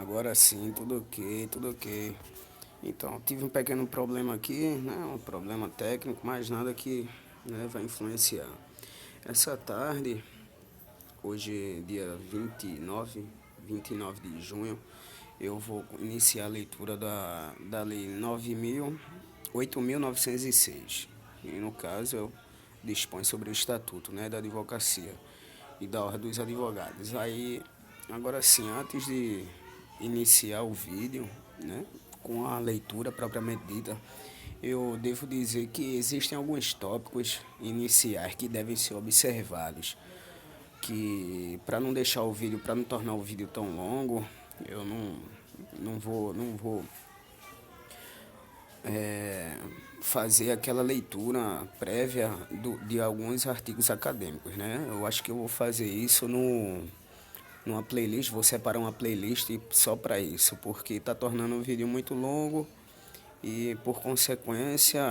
Agora sim, tudo ok, tudo ok. Então, tive um pequeno problema aqui, né? Um problema técnico, mas nada que vai influenciar. Essa tarde, hoje dia 29 de junho, eu vou iniciar a leitura da Lei 8.906. E no caso, eu dispõe sobre o Estatuto, né, da Advocacia e da Ordem dos Advogados. Aí, agora sim, antes de iniciar o vídeo, né, com a leitura propriamente dita, eu devo dizer que existem alguns tópicos iniciais que devem ser observados, que para não deixar o vídeo, para não tornar o vídeo tão longo, eu não vou fazer aquela leitura prévia de alguns artigos acadêmicos, né? Eu acho que eu vou fazer isso numa playlist, vou separar uma playlist só para isso, porque está tornando o vídeo muito longo e por consequência,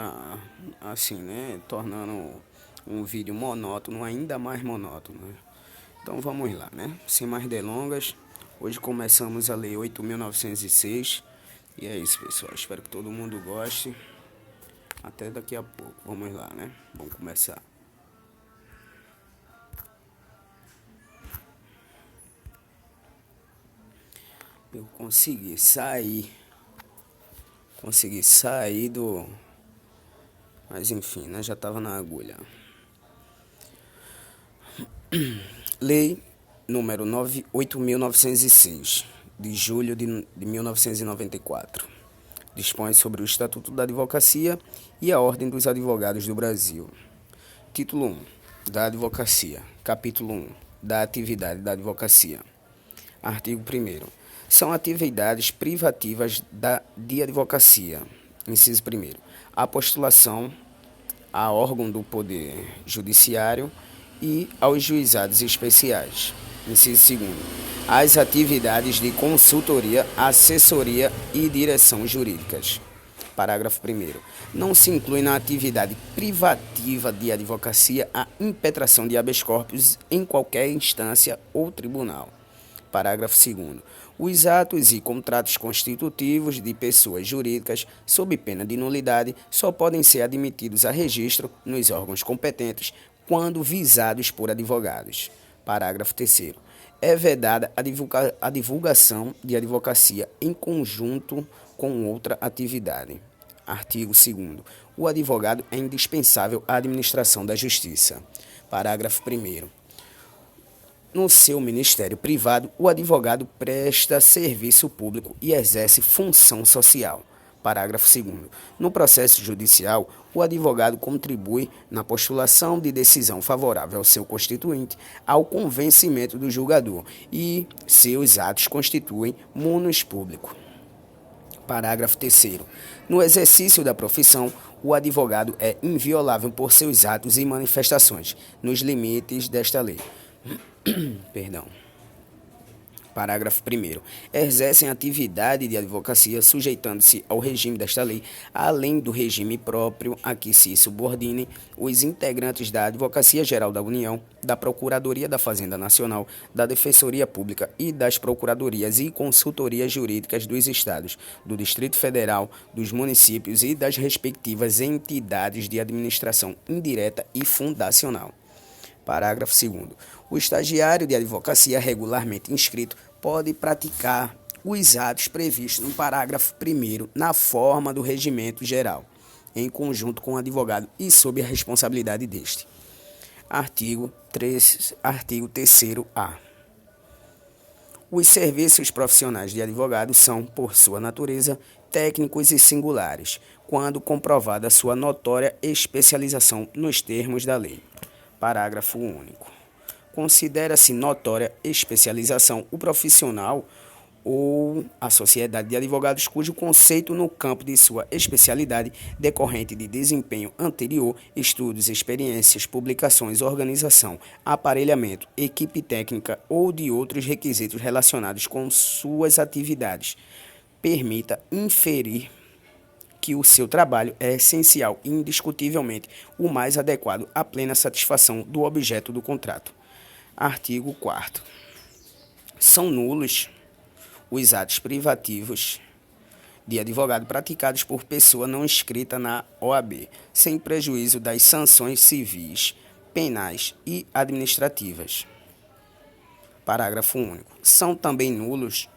assim, né, tornando um vídeo monótono, ainda mais monótono, né? Então vamos lá, né? Sem mais delongas, hoje começamos a Lei 8.906 e é isso, pessoal. Espero que todo mundo goste. Até daqui a pouco. Vamos lá, né? Vamos começar. Eu consegui sair. Consegui sair do. Mas enfim, né? Já estava na agulha. Lei número 8.906, de julho de 1994. Dispõe sobre o Estatuto da Advocacia e a Ordem dos Advogados do Brasil. Título 1. Da Advocacia. Capítulo 1. Da atividade da advocacia. Artigo 1º. São atividades privativas de advocacia. Inciso 1º. A postulação a órgão do Poder Judiciário e aos juizados especiais. Inciso 2º. As atividades de consultoria, assessoria e direção jurídicas. Parágrafo 1º. Não se inclui na atividade privativa de advocacia a impetração de habeas corpus em qualquer instância ou tribunal. Parágrafo 2º. Os atos e contratos constitutivos de pessoas jurídicas, sob pena de nulidade, só podem ser admitidos a registro nos órgãos competentes quando visados por advogados. Parágrafo 3º. É vedada a divulgação de advocacia em conjunto com outra atividade. Artigo 2º. O advogado é indispensável à administração da justiça. Parágrafo 1º. No seu ministério privado, o advogado presta serviço público e exerce função social. Parágrafo 2º. No processo judicial, o advogado contribui na postulação de decisão favorável ao seu constituinte, ao convencimento do julgador, e seus atos constituem munus público. Parágrafo 3º. No exercício da profissão, o advogado é inviolável por seus atos e manifestações, nos limites desta lei. Perdão. Parágrafo 1º. Exercem atividade de advocacia sujeitando-se ao regime desta lei, além do regime próprio a que se subordinem os integrantes da Advocacia Geral da União, da Procuradoria da Fazenda Nacional, da Defensoria Pública e das Procuradorias e Consultorias Jurídicas dos Estados, do Distrito Federal, dos municípios e das respectivas entidades de administração indireta e fundacional. Parágrafo 2º. O estagiário de advocacia regularmente inscrito pode praticar os atos previstos no parágrafo 1º na forma do regimento geral, em conjunto com o advogado e sob a responsabilidade deste. Artigo 3º-A. Os serviços profissionais de advogado são, por sua natureza, técnicos e singulares, quando comprovada sua notória especialização nos termos da lei. Parágrafo único. Considera-se notória especialização o profissional ou a sociedade de advogados cujo conceito no campo de sua especialidade decorrente de desempenho anterior, estudos, experiências, publicações, organização, aparelhamento, equipe técnica ou de outros requisitos relacionados com suas atividades, permita inferir que o seu trabalho é essencial e indiscutivelmente o mais adequado à plena satisfação do objeto do contrato. Artigo 4º. São nulos os atos privativos de advogado praticados por pessoa não inscrita na OAB, sem prejuízo das sanções civis, penais e administrativas. Parágrafo único. São também nulos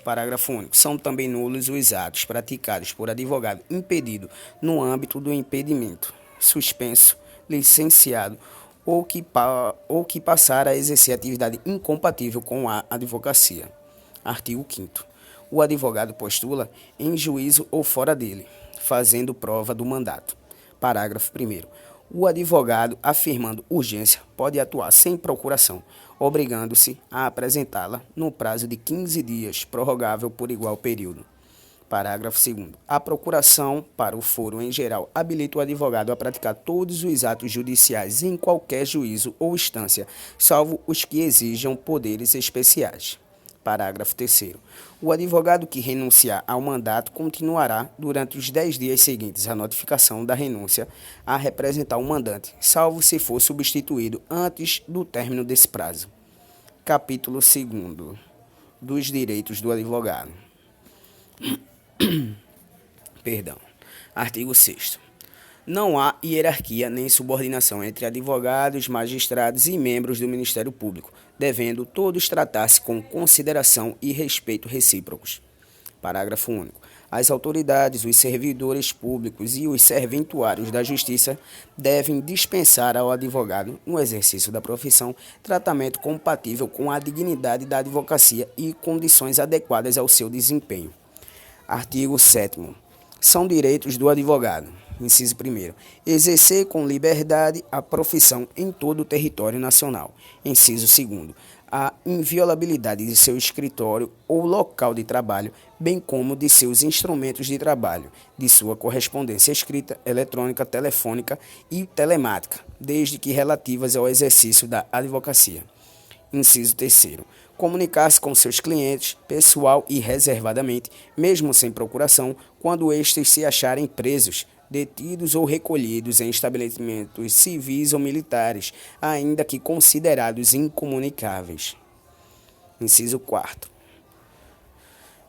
Parágrafo único. São também nulos os atos praticados por advogado impedido no âmbito do impedimento, suspenso, licenciado ou que passar a exercer atividade incompatível com a advocacia. Artigo 5º. O advogado postula em juízo ou fora dele, fazendo prova do mandato. Parágrafo 1º. O advogado, afirmando urgência, pode atuar sem procuração, obrigando-se a apresentá-la no prazo de 15 dias, prorrogável por igual período. Parágrafo 2º. A procuração para o foro em geral habilita o advogado a praticar todos os atos judiciais em qualquer juízo ou instância, salvo os que exijam poderes especiais. Parágrafo 3º. O advogado que renunciar ao mandato continuará, durante os 10 dias seguintes à notificação da renúncia, a representar o mandante, salvo se for substituído antes do término desse prazo. Capítulo 2º. Dos direitos do advogado. Artigo 6º. Não há hierarquia nem subordinação entre advogados, magistrados e membros do Ministério Público, devendo todos tratar-se com consideração e respeito recíprocos. Parágrafo único. As autoridades, os servidores públicos e os serventuários da Justiça devem dispensar ao advogado, no exercício da profissão, tratamento compatível com a dignidade da advocacia e condições adequadas ao seu desempenho. Artigo 7º. São direitos do advogado. Inciso 1º. Exercer com liberdade a profissão em todo o território nacional. Inciso 2º. A inviolabilidade de seu escritório ou local de trabalho, bem como de seus instrumentos de trabalho, de sua correspondência escrita, eletrônica, telefônica e telemática, desde que relativas ao exercício da advocacia. Inciso 3º. Comunicar-se com seus clientes, pessoal e reservadamente, mesmo sem procuração, quando estes se acharem presos, detidos ou recolhidos em estabelecimentos civis ou militares, ainda que considerados incomunicáveis. Inciso 4º.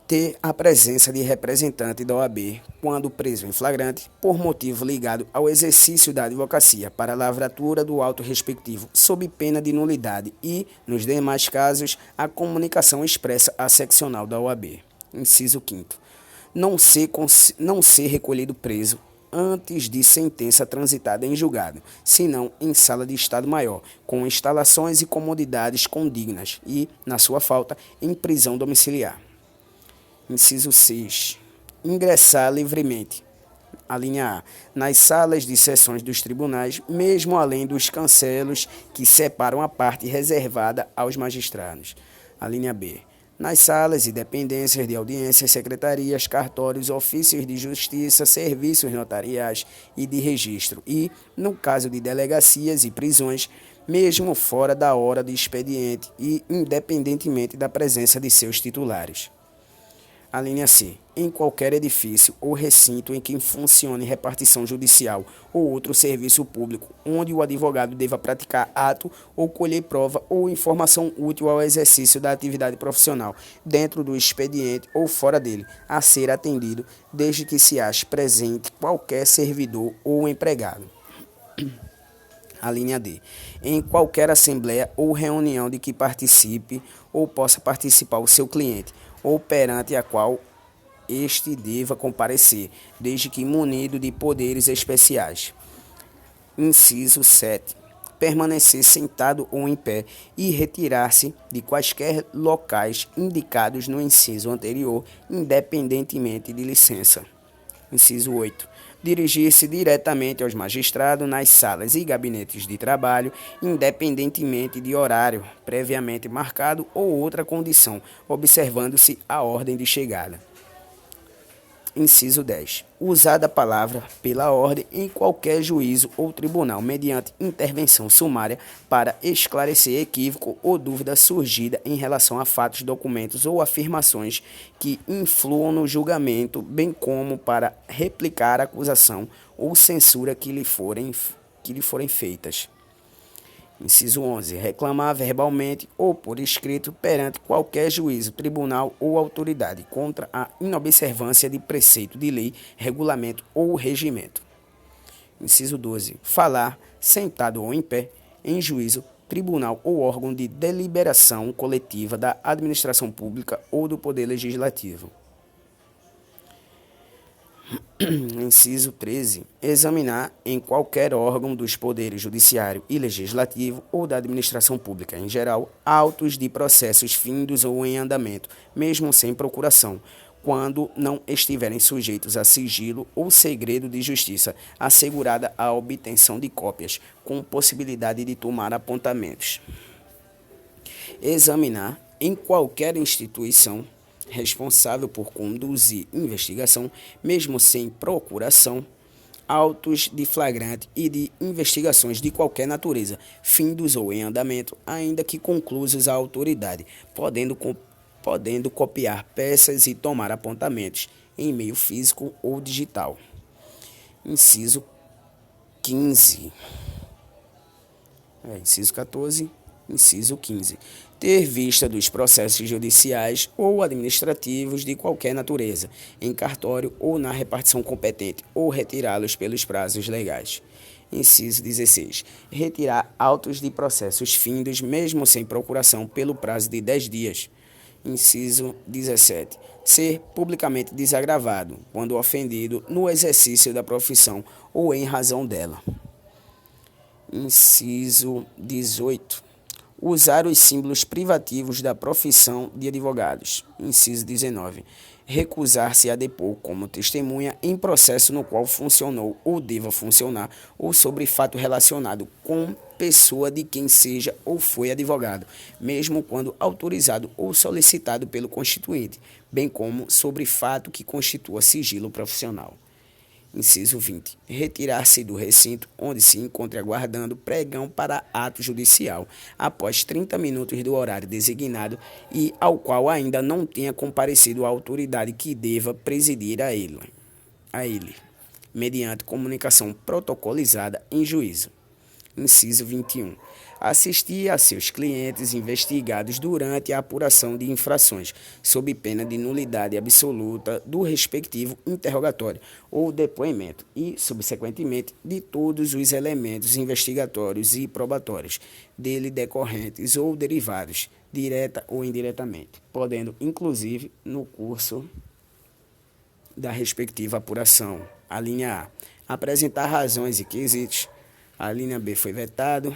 Ter a presença de representante da OAB, quando preso em flagrante, por motivo ligado ao exercício da advocacia para a lavratura do auto respectivo, sob pena de nulidade e, nos demais casos, a comunicação expressa à seccional da OAB. Inciso 5º. Não ser recolhido preso antes de sentença transitada em julgado, senão em sala de Estado Maior, com instalações e comodidades condignas e, na sua falta, em prisão domiciliar. Inciso 6. Ingressar livremente, a linha A, nas salas de sessões dos tribunais, mesmo além dos cancelos que separam a parte reservada aos magistrados. A linha B. Nas salas e dependências de audiências, secretarias, cartórios, ofícios de justiça, serviços notariais e de registro e, no caso de delegacias e prisões, mesmo fora da hora de expediente e independentemente da presença de seus titulares. A linha C. Em qualquer edifício ou recinto em que funcione repartição judicial ou outro serviço público, onde o advogado deva praticar ato ou colher prova ou informação útil ao exercício da atividade profissional, dentro do expediente ou fora dele, a ser atendido, desde que se ache presente qualquer servidor ou empregado. A linha D. Em qualquer assembleia ou reunião de que participe ou possa participar o seu cliente, ou perante a qual este deva comparecer, desde que munido de poderes especiais. Inciso 7. Permanecer sentado ou em pé e retirar-se de quaisquer locais indicados no inciso anterior, independentemente de licença. Inciso 8. Dirigir-se diretamente aos magistrados nas salas e gabinetes de trabalho, independentemente de horário previamente marcado ou outra condição, observando-se a ordem de chegada. Inciso 10. Usar da palavra pela ordem em qualquer juízo ou tribunal, mediante intervenção sumária, para esclarecer equívoco ou dúvida surgida em relação a fatos, documentos ou afirmações que influam no julgamento, bem como para replicar a acusação ou censura que lhe forem feitas. Inciso 11. Reclamar verbalmente ou por escrito perante qualquer juízo, tribunal ou autoridade contra a inobservância de preceito de lei, regulamento ou regimento. Inciso 12. Falar, sentado ou em pé, em juízo, tribunal ou órgão de deliberação coletiva da administração pública ou do Poder Legislativo. Inciso 13. Examinar em qualquer órgão dos poderes judiciário e legislativo ou da administração pública em geral autos de processos findos ou em andamento, mesmo sem procuração, quando não estiverem sujeitos a sigilo ou segredo de justiça, assegurada a obtenção de cópias, com possibilidade de tomar apontamentos. Examinar em qualquer instituição responsável por conduzir investigação, mesmo sem procuração, autos de flagrante e de investigações de qualquer natureza, findos ou em andamento, ainda que conclusos à autoridade, podendo copiar peças e tomar apontamentos em meio físico ou digital. Inciso 15. Inciso 14. Inciso 15. Ter vista dos processos judiciais ou administrativos de qualquer natureza, em cartório ou na repartição competente, ou retirá-los pelos prazos legais. Inciso 16. Retirar autos de processos findos, mesmo sem procuração, pelo prazo de 10 dias. Inciso 17. Ser publicamente desagravado, quando ofendido no exercício da profissão ou em razão dela. Inciso 18. Usar os símbolos privativos da profissão de advogados. Inciso 19. Recusar-se a depor como testemunha em processo no qual funcionou ou deva funcionar ou sobre fato relacionado com pessoa de quem seja ou foi advogado, mesmo quando autorizado ou solicitado pelo constituinte, bem como sobre fato que constitua sigilo profissional. Inciso 20. Retirar-se do recinto onde se encontre aguardando pregão para ato judicial, após 30 minutos do horário designado e ao qual ainda não tenha comparecido a autoridade que deva presidir a ele, mediante comunicação protocolizada em juízo. Inciso 21. Assistir a seus clientes investigados durante a apuração de infrações, sob pena de nulidade absoluta do respectivo interrogatório ou depoimento e, subsequentemente, de todos os elementos investigatórios e probatórios dele decorrentes ou derivados, direta ou indiretamente, podendo, inclusive, no curso da respectiva apuração. A linha A. Apresentar razões e quesitos. A linha B foi vetado,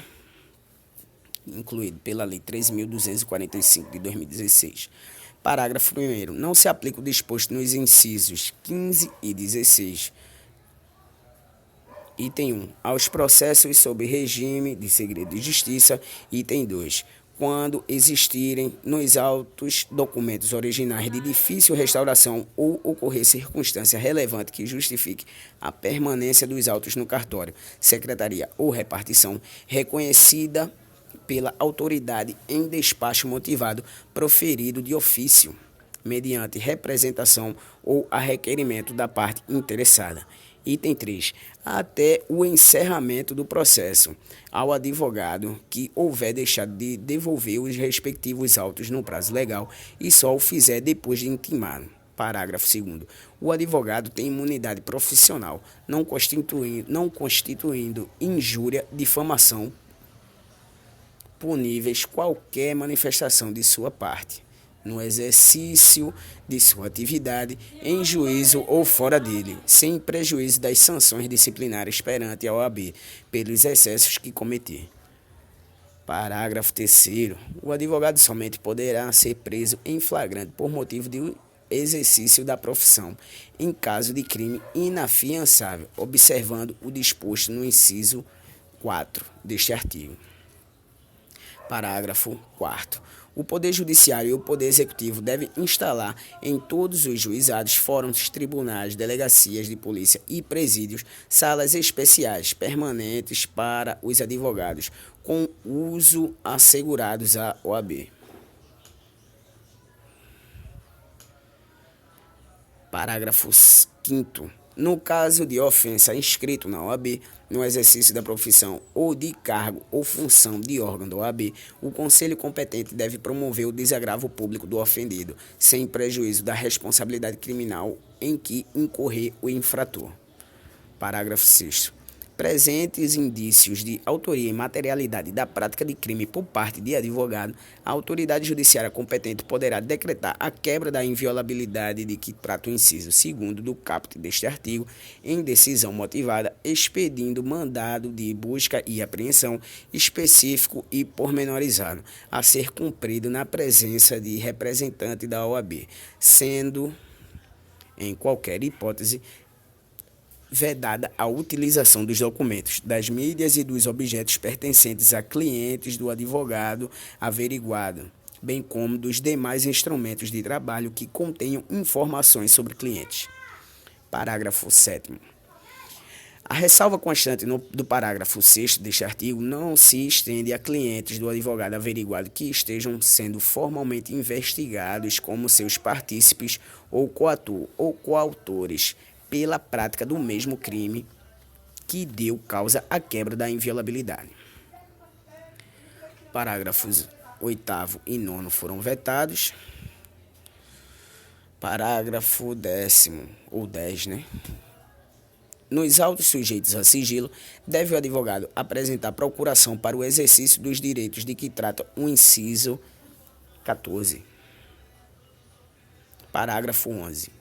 incluído pela Lei 13.245 de 2016. Parágrafo 1º. Não se aplica o disposto nos incisos 15 e 16. Item 1. Aos processos sob regime de segredo de justiça. Item 2. Quando existirem nos autos documentos originais de difícil restauração ou ocorrer circunstância relevante que justifique a permanência dos autos no cartório, secretaria ou repartição, reconhecida pela autoridade em despacho motivado proferido de ofício, mediante representação ou a requerimento da parte interessada. Item 3. Até o encerramento do processo, ao advogado que houver deixado de devolver os respectivos autos no prazo legal e só o fizer depois de intimado. Parágrafo 2º. O advogado tem imunidade profissional, não constituindo injúria, difamação, puníveis qualquer manifestação de sua parte, no exercício de sua atividade, em juízo ou fora dele, sem prejuízo das sanções disciplinares perante a OAB, pelos excessos que cometer. Parágrafo 3º. O advogado somente poderá ser preso em flagrante por motivo de exercício da profissão, em caso de crime inafiançável, observando o disposto no inciso 4 deste artigo. Parágrafo 4º. O Poder Judiciário e o Poder Executivo devem instalar em todos os juizados, fóruns, tribunais, delegacias de polícia e presídios salas especiais permanentes para os advogados, com uso assegurados à OAB. Parágrafo 5º. No caso de ofensa inscrito na OAB, no exercício da profissão ou de cargo ou função de órgão da OAB, o conselho competente deve promover o desagravo público do ofendido, sem prejuízo da responsabilidade criminal em que incorrer o infrator. Parágrafo 6º. Presentes indícios de autoria e materialidade da prática de crime por parte de advogado, a autoridade judiciária competente poderá decretar a quebra da inviolabilidade de que trata o inciso 2º do caput deste artigo, em decisão motivada, expedindo mandado de busca e apreensão específico e pormenorizado, a ser cumprido na presença de representante da OAB, sendo, em qualquer hipótese, vedada a utilização dos documentos, das mídias e dos objetos pertencentes a clientes do advogado averiguado, bem como dos demais instrumentos de trabalho que contenham informações sobre clientes. Parágrafo 7º. A ressalva constante do parágrafo 6º deste artigo não se estende a clientes do advogado averiguado que estejam sendo formalmente investigados como seus partícipes ou coautores pela prática do mesmo crime que deu causa à quebra da inviolabilidade. Parágrafos 8º e 9º foram vetados. Parágrafo 10º, ou 10, Nos autos sujeitos a sigilo, deve o advogado apresentar procuração para o exercício dos direitos de que trata o inciso 14. Parágrafo 11.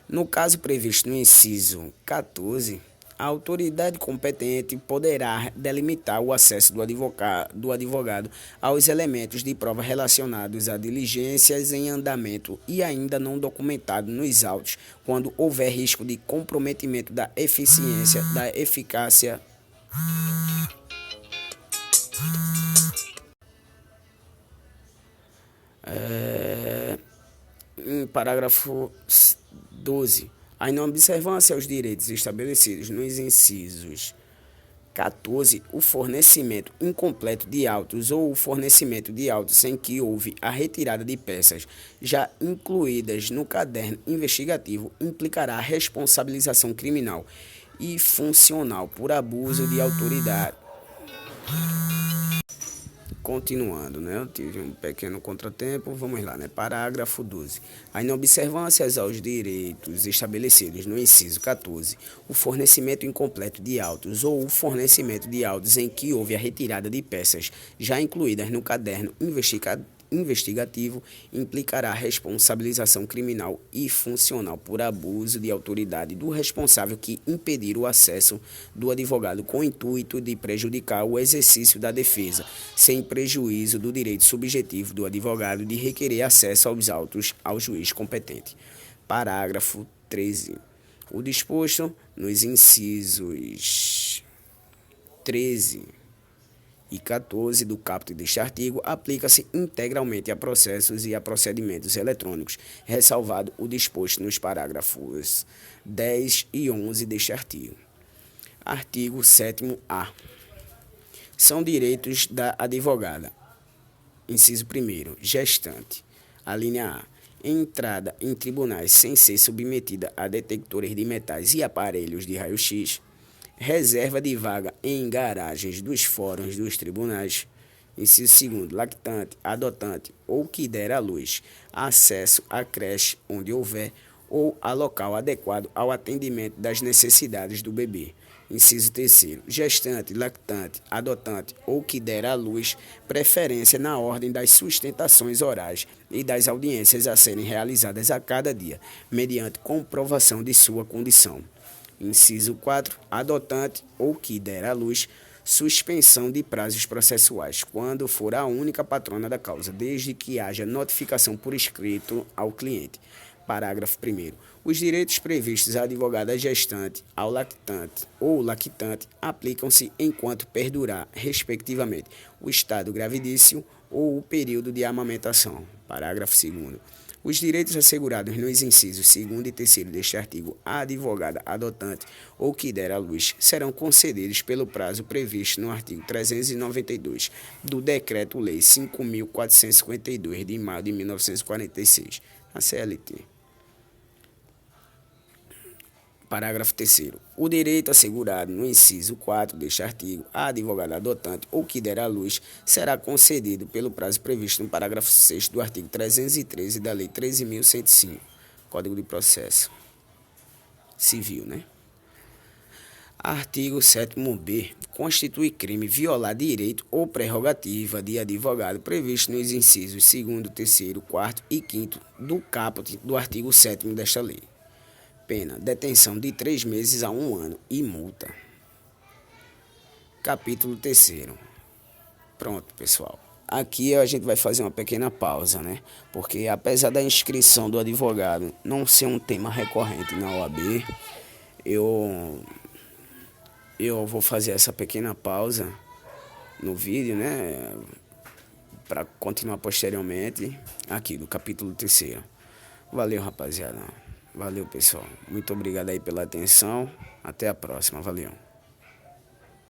No caso previsto no inciso 14, a autoridade competente poderá delimitar o acesso do advogado aos elementos de prova relacionados a diligências em andamento e ainda não documentado nos autos, quando houver risco de comprometimento da eficiência, da eficácia em parágrafo 12. A inobservância aos direitos estabelecidos nos incisos 14, o fornecimento incompleto de autos ou o fornecimento de autos em que houve a retirada de peças já incluídas no caderno investigativo implicará responsabilização criminal e funcional por abuso de autoridade. Continuando, eu tive um pequeno contratempo, vamos lá, Parágrafo 12. A inobservância aos direitos estabelecidos no inciso 14, o fornecimento incompleto de autos ou o fornecimento de autos em que houve a retirada de peças já incluídas no caderno investigativo implicará responsabilização criminal e funcional por abuso de autoridade do responsável que impedir o acesso do advogado com o intuito de prejudicar o exercício da defesa, sem prejuízo do direito subjetivo do advogado de requerer acesso aos autos ao juiz competente. Parágrafo 13. O disposto nos incisos 13 e 14 do caput deste artigo aplica-se integralmente a processos e a procedimentos eletrônicos, ressalvado o disposto nos parágrafos 10 e 11 deste artigo. Artigo 7º-A. São direitos da advogada. Inciso 1º. Gestante. A linha A. Entrada em tribunais sem ser submetida a detectores de metais e aparelhos de raio-x. Reserva de vaga em garagens dos fóruns dos tribunais. Inciso 2º, lactante, adotante ou que der à luz, acesso à creche onde houver ou a local adequado ao atendimento das necessidades do bebê. Inciso 3º, gestante, lactante, adotante ou que der à luz, preferência na ordem das sustentações orais e das audiências a serem realizadas a cada dia, mediante comprovação de sua condição. Inciso 4, adotante ou que der à luz, suspensão de prazos processuais, quando for a única patrona da causa, desde que haja notificação por escrito ao cliente. Parágrafo 1º. Os direitos previstos à advogada gestante, ao lactante ou lactante, aplicam-se enquanto perdurar, respectivamente, o estado gravidício ou o período de amamentação. Parágrafo 2º. Os direitos assegurados nos incisos 2º e 3º deste artigo à advogada adotante ou que der à luz serão concedidos pelo prazo previsto no artigo 392 do Decreto-Lei 5.452 de maio de 1946, a CLT. Parágrafo 3º. O direito assegurado no inciso 4 deste artigo a advogado adotante ou que der à luz será concedido pelo prazo previsto no parágrafo 6º do artigo 313 da Lei 13.105, Código de Processo Civil, né? Artigo 7º-B. Constitui crime violar direito ou prerrogativa de advogado previsto nos incisos 2º, 3º, 4º e 5º do caput do artigo 7º desta lei. Pena: detenção de 3 meses a 1 ano e multa. Capítulo 3º. Pronto, pessoal. Aqui a gente vai fazer uma pequena pausa, né? Porque apesar da inscrição do advogado não ser um tema recorrente na OAB, eu vou fazer essa pequena pausa no vídeo, né? Para continuar posteriormente aqui do capítulo 3º. Valeu, rapaziada. Valeu, pessoal. Muito obrigado aí pela atenção. Até a próxima. Valeu.